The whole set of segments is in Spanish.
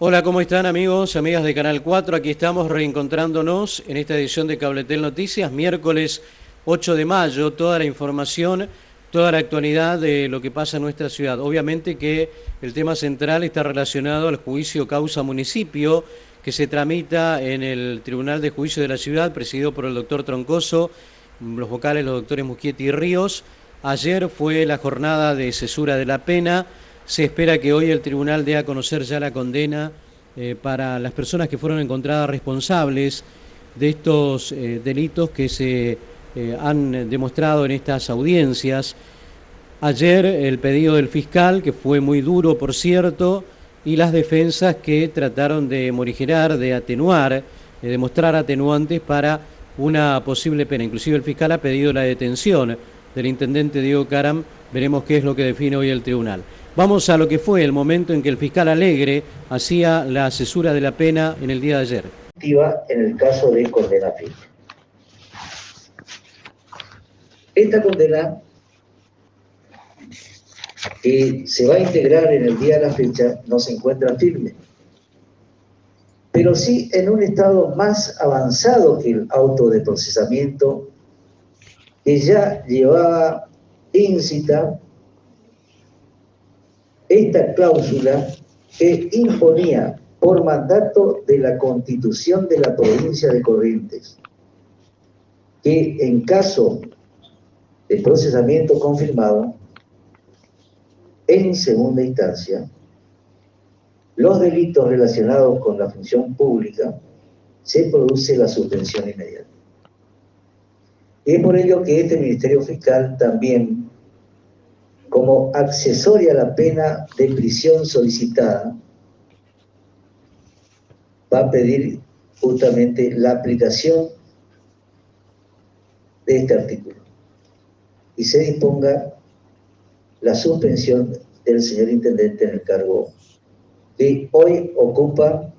Hola, ¿cómo están amigos, amigas de Canal 4? Aquí estamos reencontrándonos en esta edición de Cabletel Noticias, miércoles 8 de mayo, toda la información, toda la actualidad de lo que pasa en nuestra ciudad. Obviamente que el tema central está relacionado al juicio causa municipio que se tramita en el Tribunal de Juicio de la Ciudad, presidido por el doctor Troncoso, los vocales los doctores Muschietti y Ríos. Ayer fue la jornada de cesura de la pena. Se espera que hoy el tribunal dé a conocer ya la condena para las personas que fueron encontradas responsables de estos delitos que se han demostrado en estas audiencias. Ayer el pedido del fiscal, que fue muy duro por cierto, y las defensas que trataron de morigerar, de atenuar, de demostrar atenuantes para una posible pena. Inclusive el fiscal ha pedido la detención del intendente Diego Caram. Veremos qué es lo que define hoy el tribunal. Vamos a lo que fue el momento en que el fiscal Alegre hacía la cesura de la pena en el día de ayer. En el caso de condena firme. Esta condena que se va a integrar en el día de la fecha no se encuentra firme, pero sí en un estado más avanzado que el auto de procesamiento, que ya llevaba íncita esta cláusula que imponía por mandato de la Constitución de la provincia de Corrientes que en caso de procesamiento confirmado, en segunda instancia, los delitos relacionados con la función pública se produce la suspensión inmediata. Y es por ello que este Ministerio Fiscal también, como accesoria a la pena de prisión solicitada, va a pedir justamente la aplicación de este artículo y se disponga la suspensión del señor intendente en el cargo que hoy ocupa,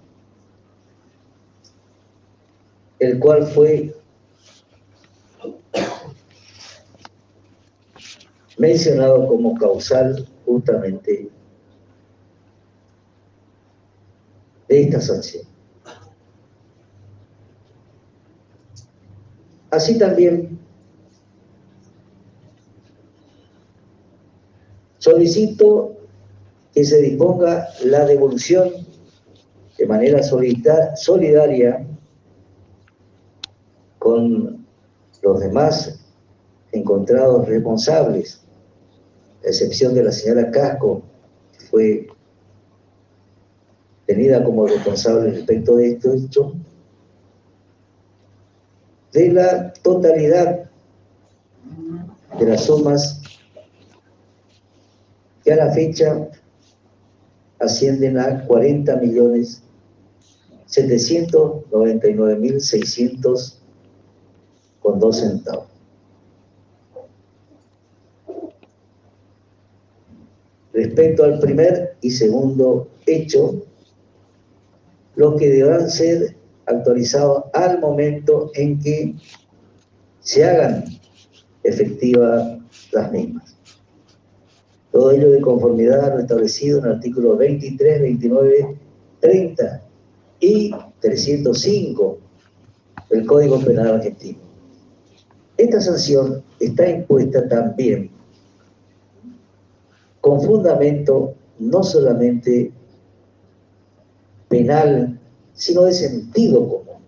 el cual fue mencionado como causal justamente de esta sanción. Así también solicito que se disponga la devolución de manera solidaria con los demás encontrados responsables, a excepción de la señora Casco, que fue tenida como responsable respecto de esto hecho, de la totalidad de las sumas que a la fecha ascienden a 40.799.600,02 centavos. Respecto al primer y segundo hecho, los que deberán ser actualizados al momento en que se hagan efectivas las mismas. Todo ello de conformidad a lo establecido en el artículo 23, 29, 30 y 305 del Código Penal argentino. Esta sanción está impuesta también con fundamento no solamente penal, sino de sentido común.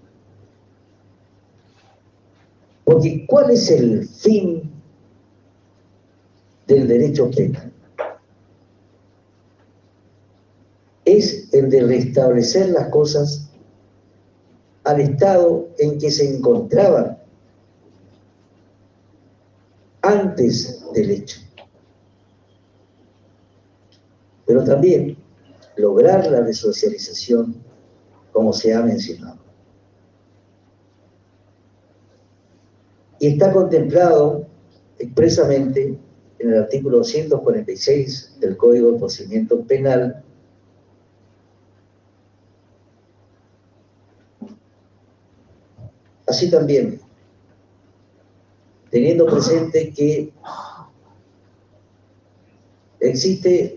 Porque ¿cuál es el fin del derecho penal? Es el de restablecer las cosas al estado en que se encontraban antes del hecho. Pero también lograr la resocialización, como se ha mencionado. Y está contemplado expresamente en el artículo 246 del Código de Procedimiento Penal, así también, teniendo presente que existe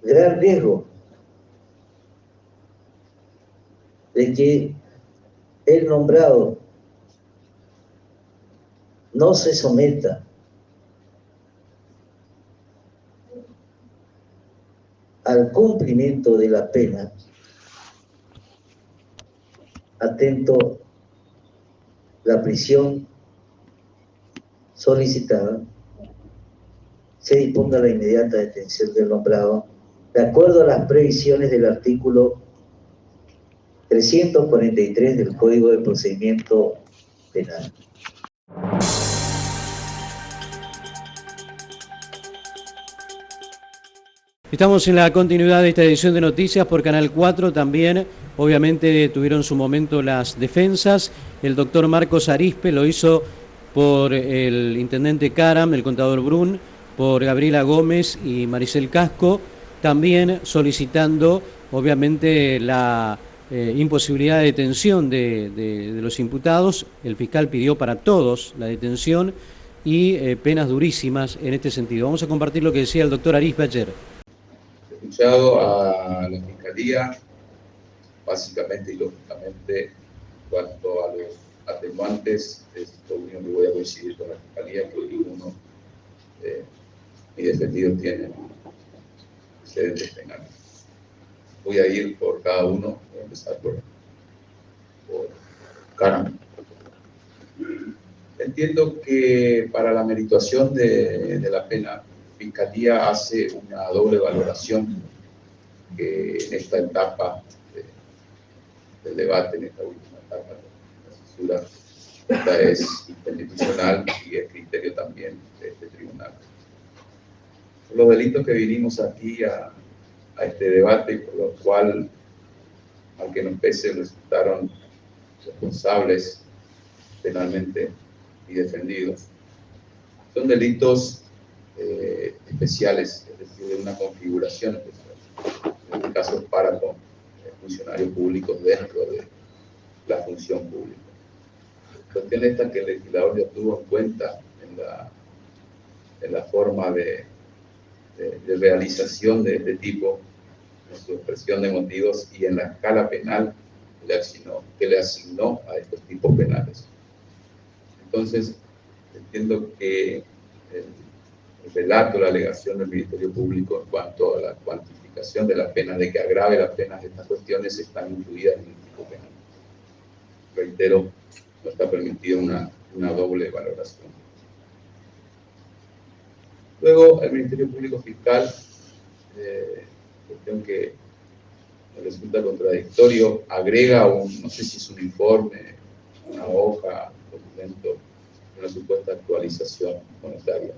gran riesgo de que el nombrado no se someta al cumplimiento de la pena, atento la prisión solicitada, se disponga la inmediata detención del nombrado, de acuerdo a las previsiones del artículo 343 del Código de Procedimiento Penal. Estamos en la continuidad de esta edición de noticias por Canal 4. También, obviamente, tuvieron su momento las defensas. El doctor Marcos Arispe lo hizo por el intendente Caram, el contador Brun, por Gabriela Gómez y Maricel Casco, también solicitando, obviamente, la imposibilidad de detención de los imputados. El fiscal pidió para todos la detención y penas durísimas en este sentido. Vamos a compartir lo que decía el doctor Arispe ayer. Escuchado a la Fiscalía, básicamente y lógicamente, en cuanto a los atenuantes, es lo único que voy a coincidir con la Fiscalía, que ninguno ni defendido tiene antecedentes penales. Voy a ir por cada uno, voy a empezar por Caram. Entiendo que para la merituación de la pena, Fiscalía hace una doble valoración que en esta etapa del debate, en esta última etapa de la censura, esta es institucional y es criterio también de este tribunal. Los delitos que vinimos aquí a este debate, por lo cual, aunque nos pese, resultaron responsables penalmente y defendidos, son delitos especiales, es decir, de una configuración especial. En este caso, para con funcionarios públicos dentro de la función pública. La cuestión esta que el legislador ya tuvo en cuenta en la forma de realización de este tipo, en su expresión de motivos y en la escala penal que le asignó a estos tipos penales. Entonces, entiendo que el relato, la alegación del Ministerio Público en cuanto a la cuantificación de las penas, de que agrave las penas de estas cuestiones, están incluidas en el tipo penal. Reitero, no está permitida una doble valoración. Luego, el Ministerio Público Fiscal, cuestión que me resulta contradictorio, agrega no sé si es un informe, una hoja, un documento, una supuesta actualización monetaria.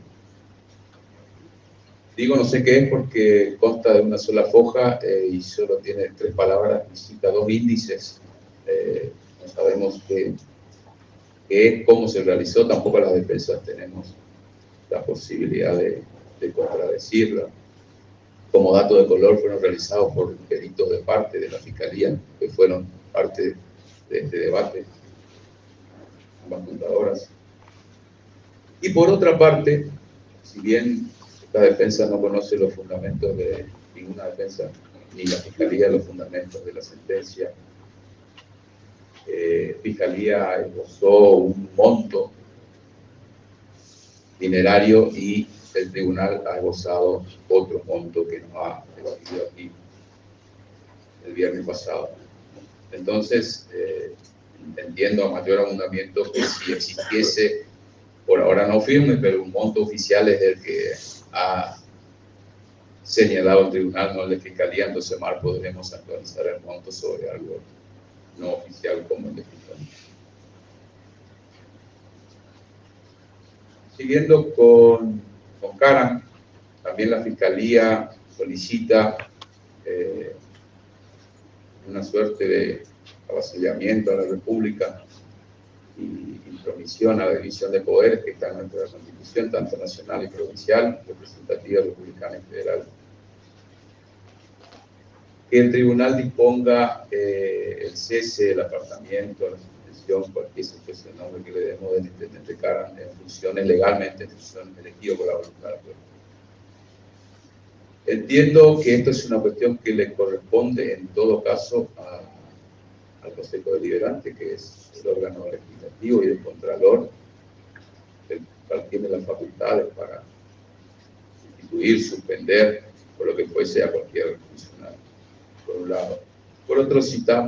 Digo no sé qué es porque consta de una sola foja y solo tiene 3 palabras, necesita 2 índices. No sabemos qué es, cómo se realizó, tampoco las defensas tenemos la posibilidad de contradecirla. Como dato de color, fueron realizados por peritos de parte de la Fiscalía, que fueron parte de este debate, ambas contadoras. Y por otra parte, si bien la defensa no conoce los fundamentos de ninguna defensa, ni la Fiscalía los fundamentos de la sentencia, Fiscalía esbozó un monto dinerario y el tribunal ha esbozado otro monto que nos ha debatido aquí el viernes pasado. Entonces, entiendo a mayor abundamiento que si existiese, por ahora no firme, pero un monto oficial es el que ha señalado el tribunal, no el de Fiscalía, entonces mal podremos actualizar el monto sobre algo no oficial como el de Fiscalía. Siguiendo con Caram, también la Fiscalía solicita una suerte de avasallamiento a la República y intromisión a la división de poderes que está en nuestra Constitución, tanto nacional y provincial, representativa, republicana y federal. Que el tribunal disponga el cese, el apartamiento, la suspensión, cualquier especie de nombre que le demos del intendente Caram en funciones legalmente, en funciones elegidas por la voluntad del pueblo. Entiendo que esto es una cuestión que le corresponde en todo caso al Consejo Deliberante, que es el órgano legislativo, y el Contralor, el cual tiene las facultades para sustituir, suspender, o lo que fuese a cualquier funcionario, por un lado. Por otro, cita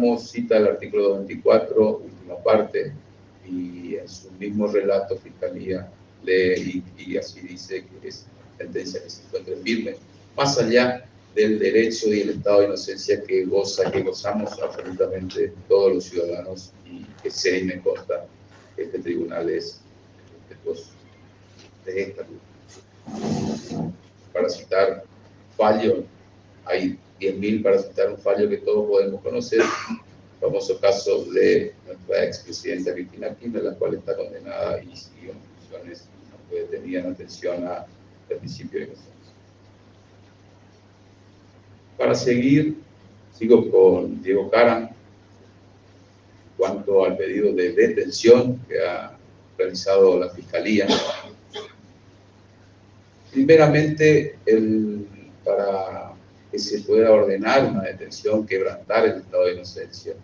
el artículo 24, última parte, y en su mismo relato Fiscalía lee y así dice que es sentencia que se encuentre firme, más allá del derecho y el estado de inocencia que gozamos absolutamente todos los ciudadanos, y que sé y me consta que este tribunal es de esta luz. Para citar fallo, hay 10.000 para citar un fallo que todos podemos conocer, el famoso caso de nuestra expresidenta Cristina Kirchner, la cual está condenada y siguió en funciones y no fue detenida en atención al principio de inocencia. Para seguir, sigo con Diego Caram, en cuanto al pedido de detención que ha realizado la Fiscalía. Primeramente, para que se pueda ordenar una detención, quebrantar el estado de inocencia,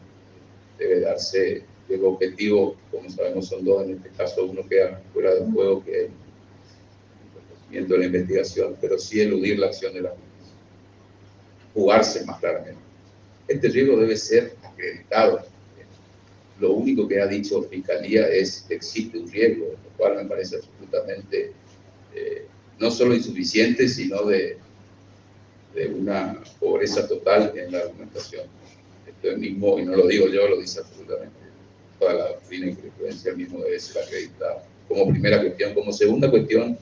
debe darse el objetivo, como sabemos son dos, en este caso uno queda fuera del juego, que es el conocimiento de la investigación, pero sí eludir la acción de la justicia, jugarse más claramente. Este riesgo debe ser acreditado. Lo único que ha dicho Fiscalía es que existe un riesgo, lo cual me parece absolutamente no solo insuficiente, sino de una pobreza total en la argumentación. Esto mismo, y no lo digo yo, lo dice absolutamente toda la doctrina y jurisprudencia, mismo debe ser acreditado. Como primera cuestión. Como segunda cuestión,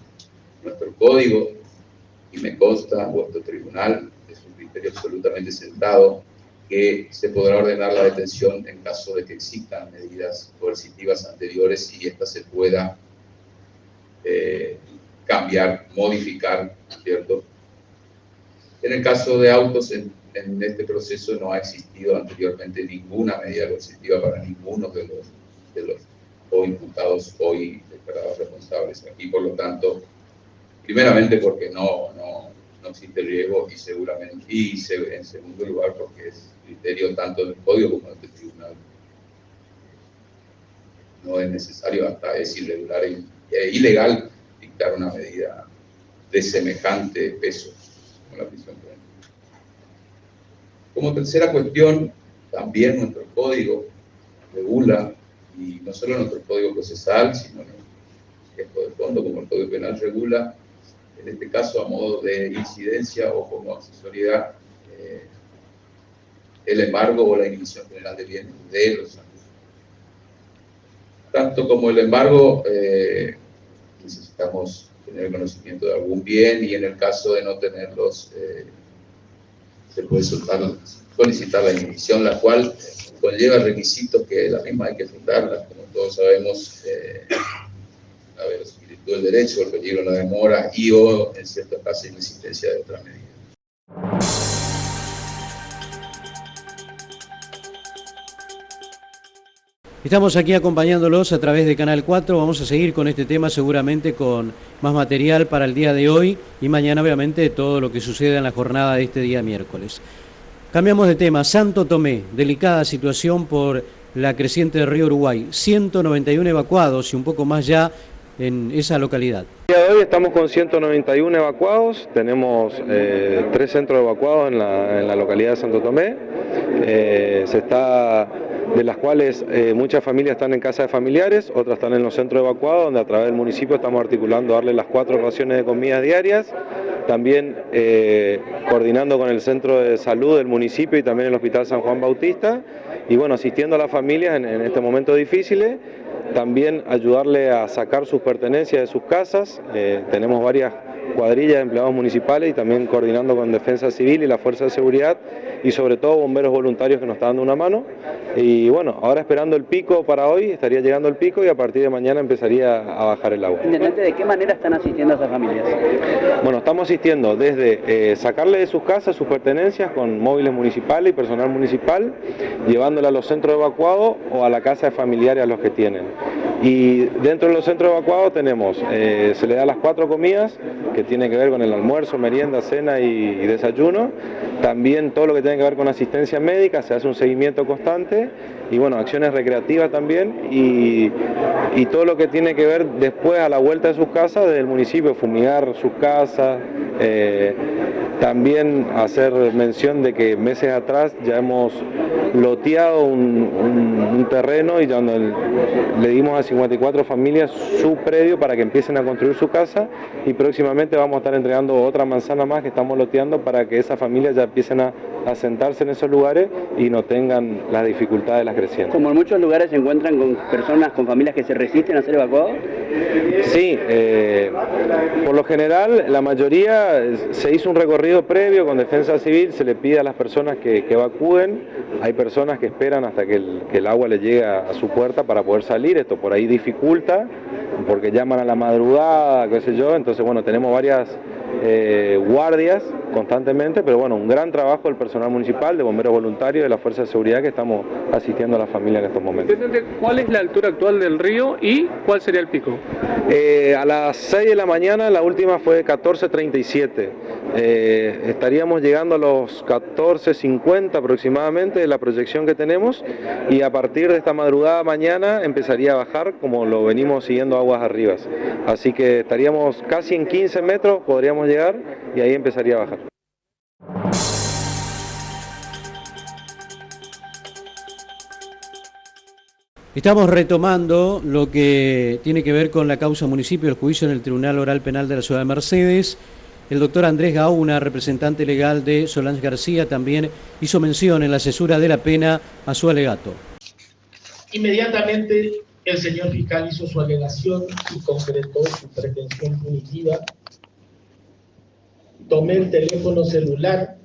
nuestro código, y me consta, vuestro tribunal, es un criterio absolutamente sentado, que se podrá ordenar la detención en caso de que existan medidas coercitivas anteriores y esta se pueda cambiar, modificar, ¿cierto? En el caso de autos, en este proceso no ha existido anteriormente ninguna medida coercitiva para ninguno de los o imputados hoy declarados responsables aquí. Por lo tanto, primeramente porque no existe riesgo, y seguramente, en segundo lugar porque es criterio tanto del Código como del tribunal. No es necesario, hasta es irregular e ilegal dictar una medida de semejante peso como la prisión preventiva. Como tercera cuestión, también nuestro código regula, y no solo nuestro código procesal, sino el de fondo, como el Código Penal regula, en este caso a modo de incidencia o como accesoriedad, el embargo o la inhibición general de bienes de los acusados. Tanto como el embargo, necesitamos tener conocimiento de algún bien, y en el caso de no tenerlos, se puede solicitar la inhibición, la cual conlleva requisitos que la misma hay que fundarla, como todos sabemos, la verosimilitud del derecho, el peligro de la demora y o, en ciertos casos, inexistencia de otra medida. Estamos aquí acompañándolos a través de Canal 4, vamos a seguir con este tema seguramente con más material para el día de hoy y mañana obviamente todo lo que suceda en la jornada de este día miércoles. Cambiamos de tema, Santo Tomé, delicada situación por la creciente del río Uruguay, 191 evacuados y un poco más ya en esa localidad. El día de hoy estamos con 191 evacuados, tenemos 3 centros evacuados en la localidad de Santo Tomé, de las cuales muchas familias están en casa de familiares, otras están en los centros evacuados, donde a través del municipio estamos articulando darle las 4 raciones de comidas diarias, también coordinando con el centro de salud del municipio y también el Hospital San Juan Bautista, y bueno, asistiendo a las familias en estos momentos difíciles, también ayudarle a sacar sus pertenencias de sus casas. Tenemos varias cuadrillas de empleados municipales y también coordinando con Defensa Civil y la Fuerza de Seguridad, y sobre todo bomberos voluntarios que nos están dando una mano. Y bueno, ahora esperando el pico para hoy, estaría llegando el pico y a partir de mañana empezaría a bajar el agua. Intendente, ¿de qué manera están asistiendo a esas familias? Bueno, estamos asistiendo desde sacarle de sus casas sus pertenencias con móviles municipales y personal municipal, llevándola a los centros evacuados o a la casa de familiares a los que tienen. Y dentro de los centros evacuados tenemos, se le da las 4 comidas, que tiene que ver con el almuerzo, merienda, cena y desayuno. También todo lo que tiene que ver con asistencia médica, se hace un seguimiento constante. Y bueno, acciones recreativas también. Y todo lo que tiene que ver después a la vuelta de sus casas, desde el municipio, fumigar sus casas. También hacer mención de que meses atrás ya hemos loteado un terreno y donde le dimos a 54 familias su predio para que empiecen a construir su casa, y próximamente vamos a estar entregando otra manzana más que estamos loteando para que esas familias ya empiecen a asentarse en esos lugares y no tengan las dificultades las crecientes. Como en muchos lugares se encuentran con personas, con familias que se resisten a ser evacuados. Sí, por lo general la mayoría se hizo un recorrido previo con defensa civil, se le pide a las personas que evacúen. Hay personas que esperan hasta que el agua le llegue a su puerta para poder salir. Esto por ahí dificulta porque llaman a la madrugada, qué sé yo. Entonces bueno, tenemos varias guardias constantemente, pero bueno, un gran trabajo del personal municipal, de bomberos voluntarios, de la Fuerza de Seguridad, que estamos asistiendo a la familia en estos momentos. ¿Cuál es la altura actual del río y cuál sería el pico? A las 6 de la mañana, la última fue 14:37. Estaríamos llegando a los 14:50 aproximadamente, la proyección que tenemos, y a partir de esta madrugada mañana empezaría a bajar, como lo venimos siguiendo aguas arriba. Así que estaríamos casi en 15 metros, podríamos llegar, y ahí empezaría a bajar. Estamos retomando lo que tiene que ver con la causa municipio, el juicio en el Tribunal Oral Penal de la Ciudad de Mercedes. El doctor Andrés Gauna, representante legal de Solange García, también hizo mención en la cesura de la pena a su alegato. Inmediatamente el señor fiscal hizo su alegación y concretó su pretensión punitiva. Tomé el teléfono celular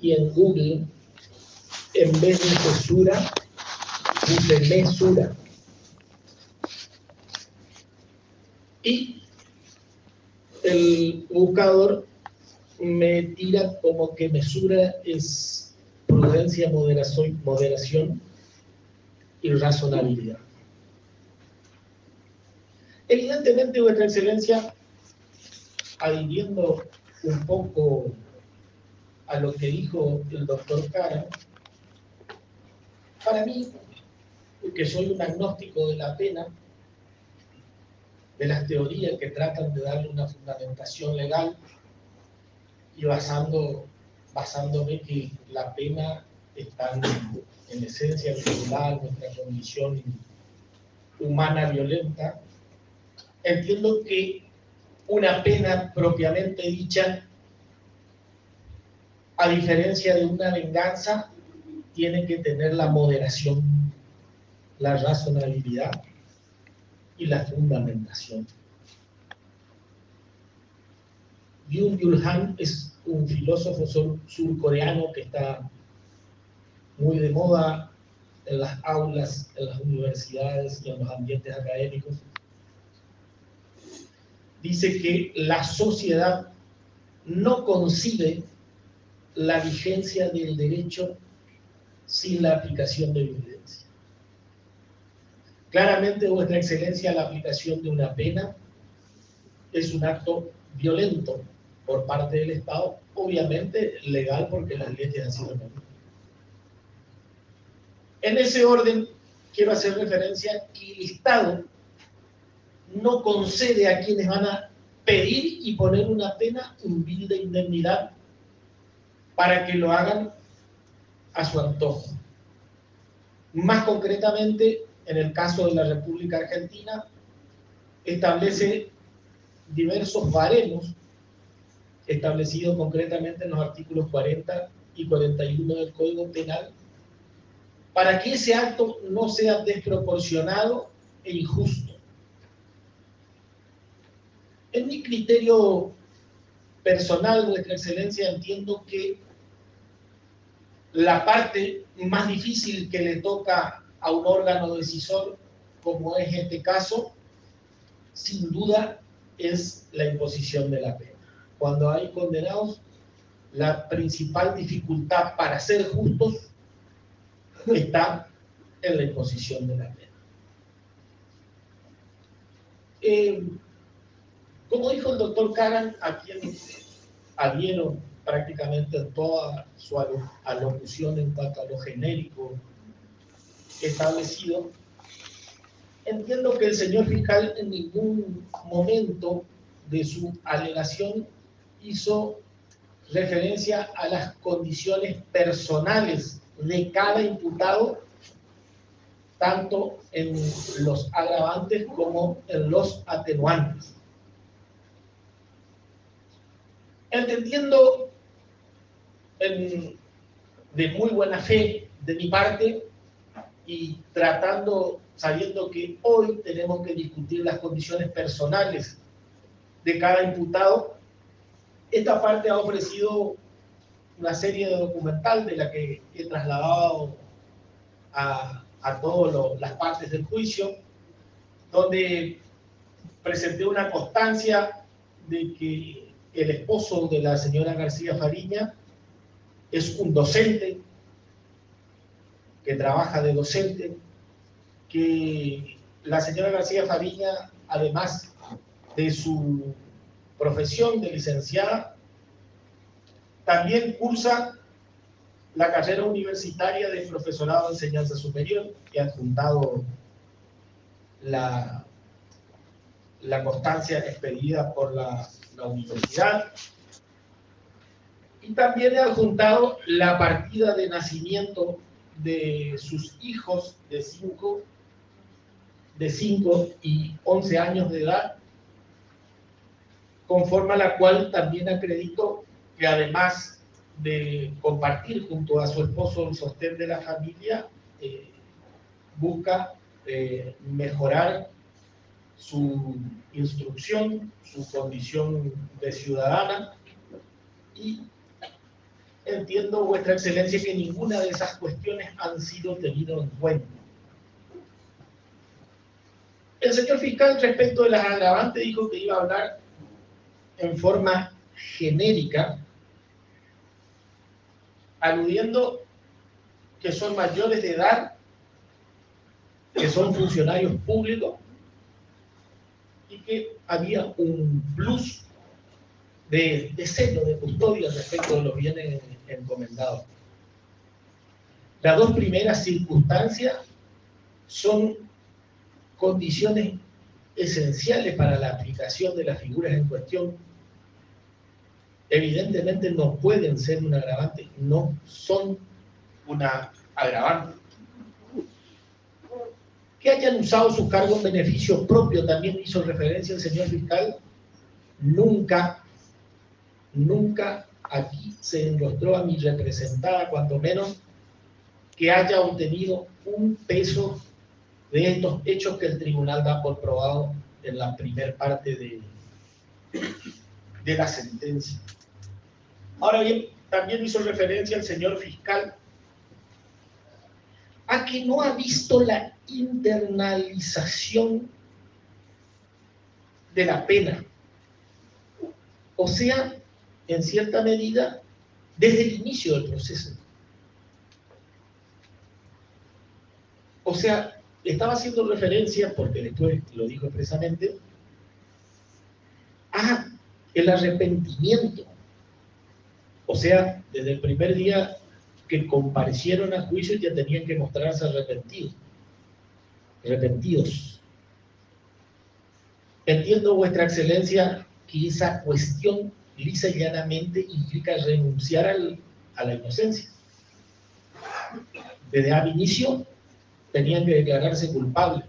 y en Google, en vez de cesura, puse mesura. Y el buscador me tira como que mesura es prudencia, moderación y razonabilidad. Evidentemente, Vuestra Excelencia, adhiriendo un poco a lo que dijo el doctor Cara, para mí, que soy un agnóstico de la pena, de las teorías que tratan de darle una fundamentación legal, y basándome que la pena está en esencia vinculada a nuestra condición humana violenta, entiendo que una pena propiamente dicha, a diferencia de una venganza, tiene que tener la moderación, la razonabilidad y la fundamentación. Byung-Chul Han es un filósofo surcoreano que está muy de moda en las aulas, en las universidades y en los ambientes académicos. Dice que la sociedad no concibe la vigencia del derecho sin la aplicación de violencia. Claramente, Vuestra Excelencia, la aplicación de una pena es un acto violento por parte del Estado, obviamente legal porque las leyes así lo permiten. En ese orden, quiero hacer referencia que el Estado no concede a quienes van a pedir y poner una pena un bill de indemnidad para que lo hagan a su antojo. Más concretamente, en el caso de la República Argentina, establece diversos baremos establecidos concretamente en los artículos 40 y 41 del Código Penal, para que ese acto no sea desproporcionado e injusto. En mi criterio personal, Vuestra Excelencia, entiendo que la parte más difícil que le toca a un órgano decisor, como es este caso, sin duda es la imposición de la pena. Cuando hay condenados, la principal dificultad para ser justos está en la imposición de la pena. Como dijo el doctor Kagan, a quien adhiero prácticamente en toda su alocución en cuanto a lo genérico establecido, entiendo que el señor fiscal en ningún momento de su alegación hizo referencia a las condiciones personales de cada imputado, tanto en los agravantes como en los atenuantes. Entendiendo de muy buena fe de mi parte y sabiendo que hoy tenemos que discutir las condiciones personales de cada imputado, esta parte ha ofrecido una serie de documental de la que he trasladado a todas las partes del juicio, donde presenté una constancia de que el esposo de la señora García Fariña es un docente, que trabaja de docente, que la señora García Fariña, además de su profesión de licenciada, también cursa la carrera universitaria de profesorado de enseñanza superior, que ha adjuntado la constancia expedida por la universidad, y también he adjuntado la partida de nacimiento de sus hijos de 5 y 11 años de edad, conforme a la cual también acredito que además de compartir junto a su esposo el sostén de la familia, busca mejorar su instrucción, su condición de ciudadana, y entiendo, Vuestra Excelencia, que ninguna de esas cuestiones han sido tenidas en cuenta. El señor fiscal, respecto de las agravantes, dijo que iba a hablar en forma genérica, aludiendo que son mayores de edad, que son funcionarios públicos, y que había un plus de celo, de custodia respecto de los bienes encomendados. Las dos primeras circunstancias son condiciones esenciales para la aplicación de las figuras en cuestión. Evidentemente no pueden ser un agravante, no son una agravante. Que hayan usado su cargo en beneficio propio, también hizo referencia el señor fiscal. Nunca aquí se enrostró a mi representada, cuanto menos, que haya obtenido un peso de estos hechos que el tribunal da por probado en la primera parte de la sentencia. Ahora bien, también hizo referencia el señor fiscal a que no ha visto la internalización de la pena. O sea, en cierta medida, desde el inicio del proceso. O sea, estaba haciendo referencia, porque después lo dijo expresamente, a el arrepentimiento. O sea, desde el primer día que comparecieron a juicio ya tenían que mostrarse arrepentidos. Entiendo, Vuestra Excelencia, que esa cuestión lisa y llanamente implica renunciar a la inocencia. Desde al inicio tenían que declararse culpables.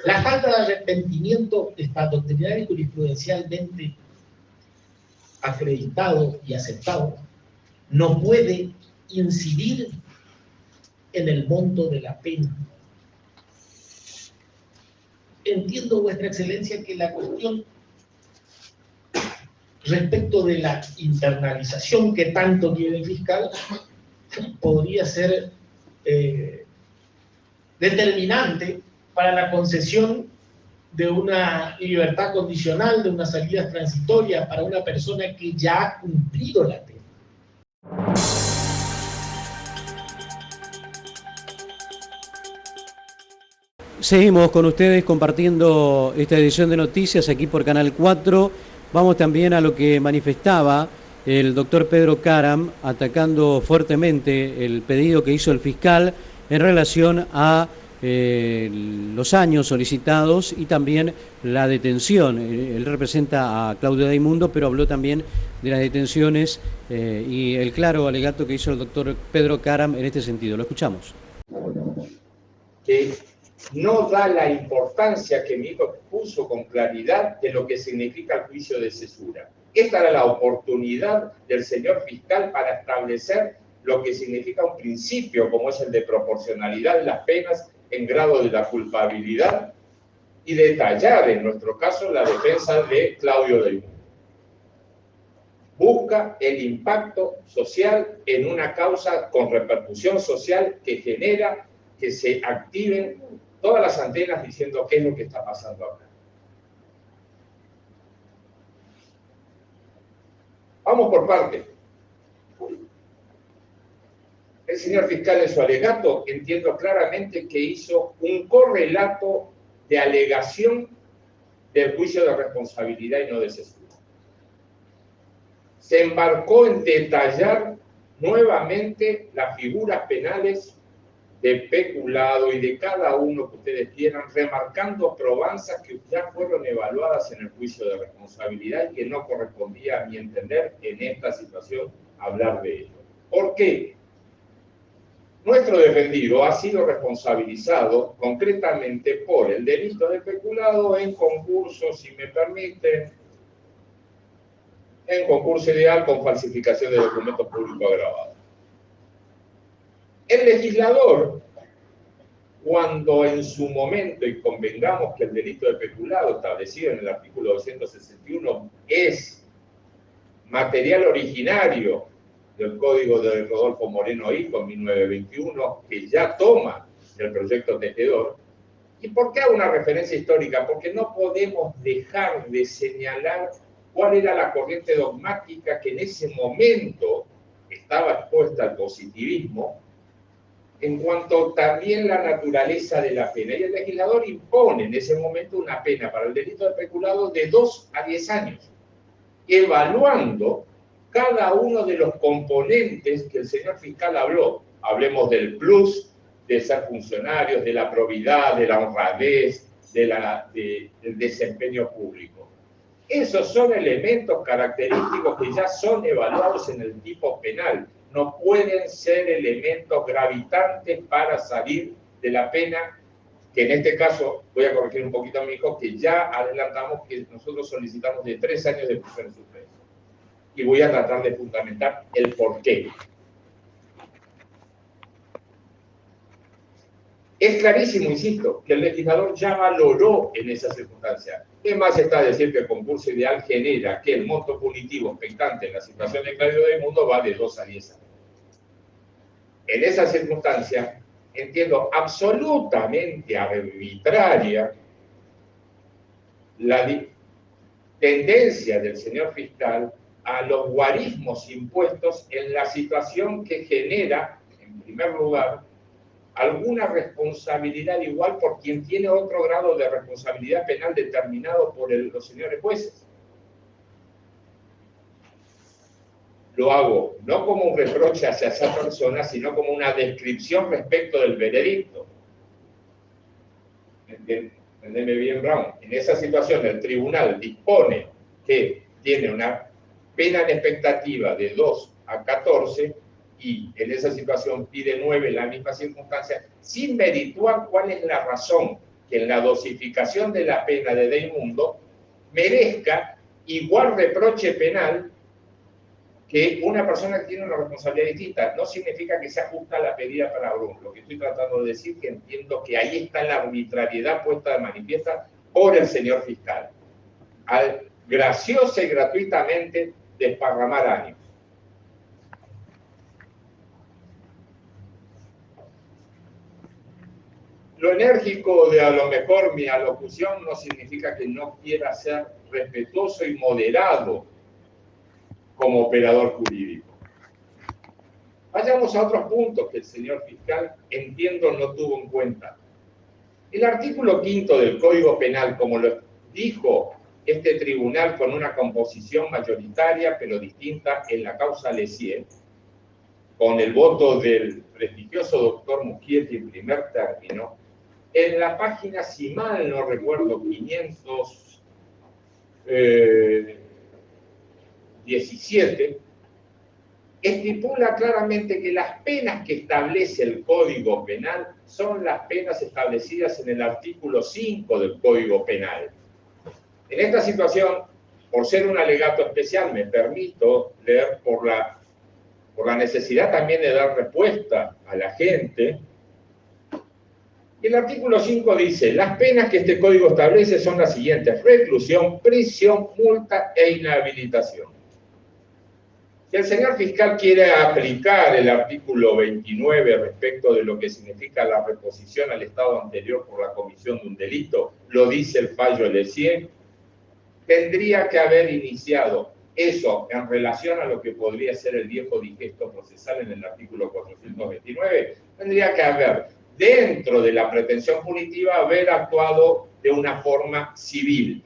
La falta de arrepentimiento está doctrinaria y jurisprudencialmente acreditado y aceptado, no puede incidir en el monto de la pena. Entiendo, Vuestra Excelencia, que la cuestión respecto de la internalización que tanto quiere el fiscal podría ser determinante para la concesión de una libertad condicional, de una salida transitoria para una persona que ya ha cumplido la pena. Seguimos con ustedes compartiendo esta edición de noticias aquí por Canal 4. Vamos también a lo que manifestaba el doctor Pedro Caram, atacando fuertemente el pedido que hizo el fiscal en relación a los años solicitados y también la detención. Él representa a Claudio Daimundo, pero habló también de las detenciones y el claro alegato que hizo el doctor Pedro Caram en este sentido. Lo escuchamos. Que no da la importancia que mi hijo expuso con claridad de lo que significa el juicio de cesura. Esta era la oportunidad del señor fiscal para establecer lo que significa un principio como es el de proporcionalidad de las penas en grado de la culpabilidad y detallar en nuestro caso la defensa de Claudio Daimundo. Busca el impacto social en una causa con repercusión social que genera que se activen todas las antenas diciendo qué es lo que está pasando acá. Vamos por partes. El señor fiscal en su alegato entiendo claramente que hizo un correlato de alegación del juicio de responsabilidad y no de cesura. Se embarcó en detallar nuevamente las figuras penales de peculado y de cada uno que ustedes quieran, remarcando probanzas que ya fueron evaluadas en el juicio de responsabilidad y que no correspondía, a mi entender, en esta situación hablar de ello. ¿Por qué? Nuestro defendido ha sido responsabilizado concretamente por el delito de peculado en concurso, si me permiten, en concurso ideal con falsificación de documentos públicos agravados. El legislador, cuando en su momento, y convengamos que el delito de peculado establecido en el artículo 261 es material originario del Código de Rodolfo Moreno Hijo en 1921, que ya toma el proyecto Tejedor. ¿Y por qué hago una referencia histórica? Porque no podemos dejar de señalar cuál era la corriente dogmática que en ese momento estaba expuesta al positivismo, en cuanto también la naturaleza de la pena. Y el legislador impone en ese momento una pena para el delito de peculado de 2 a 10 años, evaluando cada uno de los componentes que el señor fiscal habló. Hablemos del plus de ser funcionarios, de la probidad, de la honradez, del desempeño público. Esos son elementos característicos que ya son evaluados en el tipo penal. No pueden ser elementos gravitantes para salir de la pena, que en este caso, voy a corregir un poquito a mi hijo, que ya adelantamos que nosotros solicitamos de 3 años de prisión en suspenso. Y voy a tratar de fundamentar el porqué. Es clarísimo, insisto, que el legislador ya valoró en esa circunstancia. ¿Qué más está a decir que el concurso ideal genera que el monto punitivo expectante en la situación de Claudio Daimundo va de 2 a 10 años? En esa circunstancia, entiendo absolutamente arbitraria la tendencia del señor fiscal a los guarismos impuestos en la situación que genera, en primer lugar, alguna responsabilidad igual por quien tiene otro grado de responsabilidad penal determinado por los señores jueces. Lo hago no como un reproche hacia esa persona, sino como una descripción respecto del veredicto. Entendeme bien, Brown. En esa situación el tribunal dispone que tiene una pena en expectativa de 2 a 14 y en esa situación pide 9 en la misma circunstancia, sin merituar cuál es la razón que en la dosificación de la pena de Daimundo merezca igual reproche penal que una persona que tiene una responsabilidad distinta. No significa que sea justa la pedida para Brun. Lo que estoy tratando de decir es que entiendo que ahí está la arbitrariedad puesta de manifiesta por el señor fiscal, al graciosa y gratuitamente desparramar ánimos. Lo enérgico de a lo mejor mi alocución no significa que no quiera ser respetuoso y moderado como operador jurídico. Vayamos a otros puntos que el señor fiscal, entiendo, no tuvo en cuenta. El artículo 5 del Código Penal, como lo dijo este tribunal con una composición mayoritaria pero distinta en la causa Lessier, con el voto del prestigioso doctor Muschietti en primer término, en la página, si mal no recuerdo, 517, estipula claramente que las penas que establece el Código Penal son las penas establecidas en el artículo 5 del Código Penal. En esta situación, por ser un alegato especial, me permito leer por la necesidad también de dar respuesta a la gente. El artículo 5 dice, las penas que este código establece son las siguientes: reclusión, prisión, multa e inhabilitación. Si el señor fiscal quiere aplicar el artículo 29 respecto de lo que significa la reposición al estado anterior por la comisión de un delito, lo dice el fallo Lessier, tendría que haber iniciado eso en relación a lo que podría ser el viejo digesto procesal en el artículo 429, tendría que haber, dentro de la pretensión punitiva, haber actuado de una forma civil,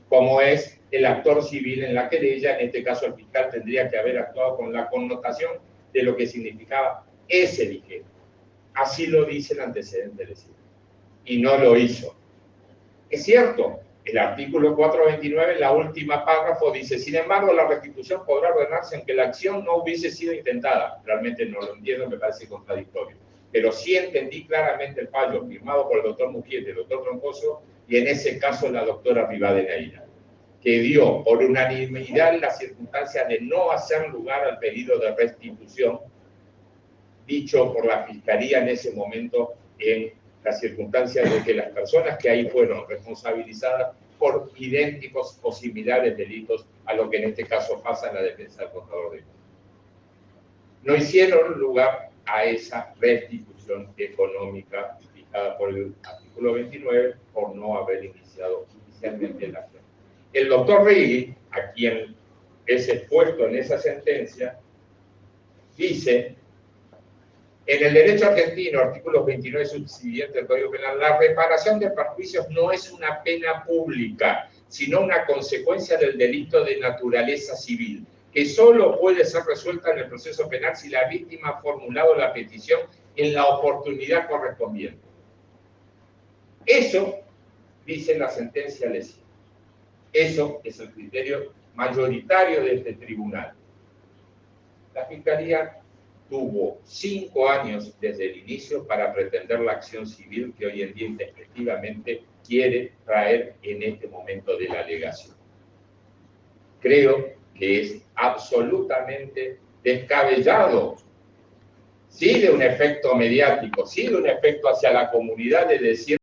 como es el actor civil en la querella. En este caso el fiscal tendría que haber actuado con la connotación de lo que significaba ese digesto. Así lo dice el antecedente de Lessier, y no lo hizo. Es cierto, el artículo 429, en la última párrafo, dice, sin embargo, la restitución podrá ordenarse aunque la acción no hubiese sido intentada. Realmente no lo entiendo, me parece contradictorio. Pero sí entendí claramente el fallo firmado por el doctor Muschietti, el doctor Troncoso, y en ese caso la doctora Rivadeneira, que dio por unanimidad la circunstancia de no hacer lugar al pedido de restitución dicho por la Fiscalía en ese momento, en la circunstancia de que las personas que ahí fueron responsabilizadas por idénticos o similares delitos a lo que en este caso pasa en la defensa del contador de costos, no hicieron lugar a esa restitución económica fijada por el artículo 29 por no haber iniciado inicialmente la acción. El doctor Righi, a quien es expuesto en esa sentencia, dice: en el derecho argentino, artículos 29 subsiguientes del Código Penal, la reparación de perjuicios no es una pena pública, sino una consecuencia del delito de naturaleza civil, que solo puede ser resuelta en el proceso penal si la víctima ha formulado la petición en la oportunidad correspondiente. Eso dice la sentencia Lessier. Eso es el criterio mayoritario de este tribunal. La Fiscalía tuvo 5 años desde el inicio para pretender la acción civil que hoy en día efectivamente quiere traer en este momento de la alegación. Creo que es absolutamente descabellado, sí de un efecto mediático, sí de un efecto hacia la comunidad, de decir.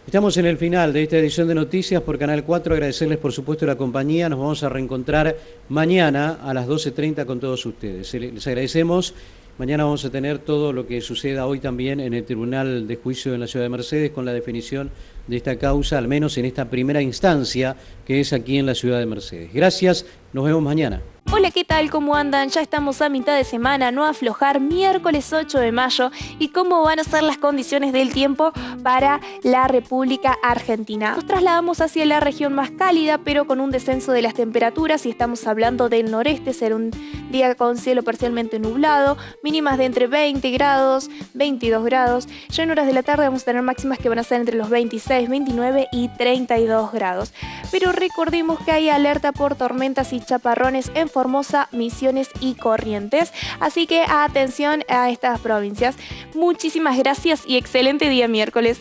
Estamos en el final de esta edición de Noticias por Canal 4. Agradecerles, por supuesto, la compañía. Nos vamos a reencontrar mañana a las 12:30 con todos ustedes. Les agradecemos. Mañana vamos a tener todo lo que suceda hoy también en el Tribunal de Juicio en la Ciudad de Mercedes con la definición de esta causa, al menos en esta primera instancia que es aquí en la Ciudad de Mercedes. Gracias, nos vemos mañana. Hola, ¿qué tal? ¿Cómo andan? Ya estamos a mitad de semana, no aflojar, miércoles 8 de mayo. ¿Y cómo van a ser las condiciones del tiempo para la República Argentina? Nos trasladamos hacia la región más cálida, pero con un descenso de las temperaturas, y estamos hablando del noreste. Será un día con cielo parcialmente nublado, mínimas de entre 20 grados, 22 grados. Ya en horas de la tarde vamos a tener máximas que van a ser entre los 26, 29 y 32 grados. Pero recordemos que hay alerta por tormentas y chaparrones en Formosa, Misiones y Corrientes. Así que atención a estas provincias. Muchísimas gracias y excelente día miércoles.